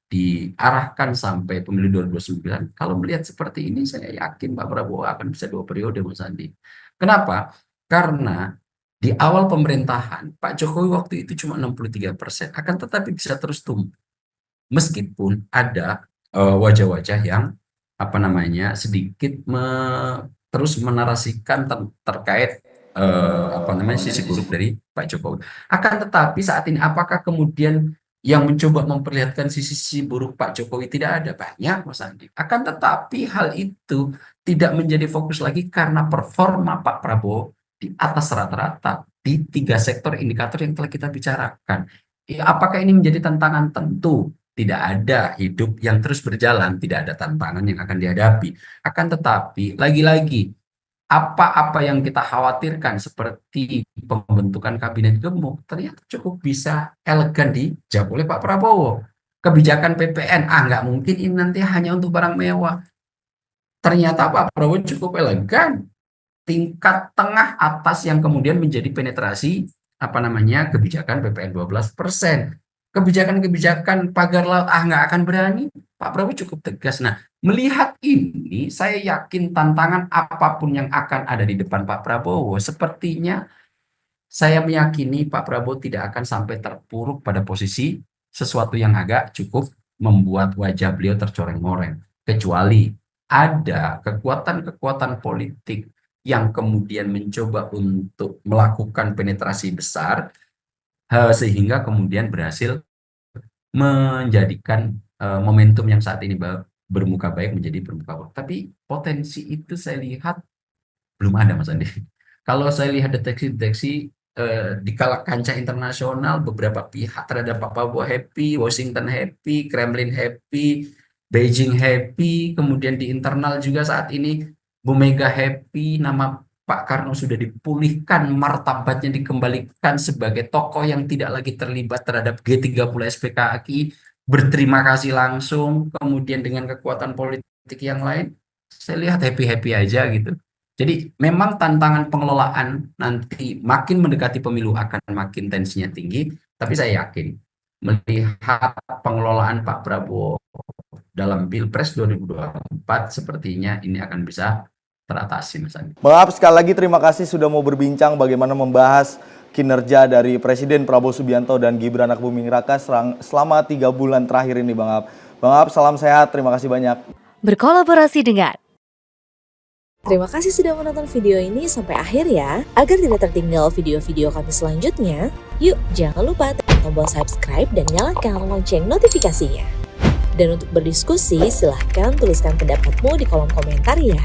diarahkan sampai pemilu 2029. Kalau melihat seperti ini saya yakin Pak Prabowo akan bisa 2 periode, Mas Andi. Kenapa? Karena di awal pemerintahan Pak Jokowi waktu itu cuma 63%, akan tetapi bisa terus tumbuh meskipun ada wajah-wajah yang sedikit terus menarasikan terkait sisi buruk dari Pak Jokowi. Akan tetapi saat ini apakah kemudian yang mencoba memperlihatkan sisi buruk Pak Jokowi? Tidak ada, banyak, Mas Andi. Akan tetapi hal itu tidak menjadi fokus lagi karena performa Pak Prabowo di atas rata-rata di 3 sektor indikator yang telah kita bicarakan. Apakah ini menjadi tantangan? Tentu tidak ada hidup yang terus berjalan, tidak ada tantangan yang akan dihadapi. Akan tetapi, lagi-lagi, apa-apa yang kita khawatirkan seperti pembentukan kabinet gemuk, ternyata cukup bisa elegan dijawab oleh Pak Prabowo. Kebijakan PPN, nggak mungkin ini nanti hanya untuk barang mewah. Ternyata Pak Prabowo cukup elegan. Tingkat tengah atas yang kemudian menjadi penetrasi kebijakan PPN 12%. Kebijakan-kebijakan pagar laut nggak akan berani. Pak Prabowo cukup tegas. Nah, melihat ini saya yakin tantangan apapun yang akan ada di depan Pak Prabowo, sepertinya saya meyakini Pak Prabowo tidak akan sampai terpuruk pada posisi sesuatu yang agak cukup membuat wajah beliau tercoreng-moreng, kecuali ada kekuatan-kekuatan politik yang kemudian mencoba untuk melakukan penetrasi besar sehingga kemudian berhasil menjadikan momentum yang saat ini bermuka baik menjadi bermuka buruk. Tapi potensi itu saya lihat belum ada, Mas Andi. Kalau saya lihat deteksi-deteksi di kancah internasional, beberapa pihak terhadap Pak Prabowo happy, Washington happy, Kremlin happy, Beijing happy, kemudian di internal juga saat ini Bu Mega happy, nama Pak Karno sudah dipulihkan, martabatnya dikembalikan sebagai tokoh yang tidak lagi terlibat terhadap G30 SPKI, berterima kasih langsung, kemudian dengan kekuatan politik yang lain, saya lihat happy-happy aja gitu. Jadi memang tantangan pengelolaan nanti makin mendekati pemilu akan makin tensinya tinggi, tapi saya yakin melihat pengelolaan Pak Prabowo dalam Pilpres 2024 sepertinya ini akan bisa teratasi, Mas Andi. Bang Ab, sekali lagi terima kasih sudah mau berbincang bagaimana membahas kinerja dari Presiden Prabowo Subianto dan Gibran Rakabuming Raka selama 3 bulan terakhir ini, Bang Ab. Bang Ab, salam sehat, terima kasih banyak. Berkolaborasi dengan Terima kasih sudah menonton video ini sampai akhir ya. Agar tidak tertinggal video-video kami selanjutnya, yuk jangan lupa tekan tombol subscribe dan nyalakan lonceng notifikasinya. Dan untuk berdiskusi, silahkan tuliskan pendapatmu di kolom komentar ya.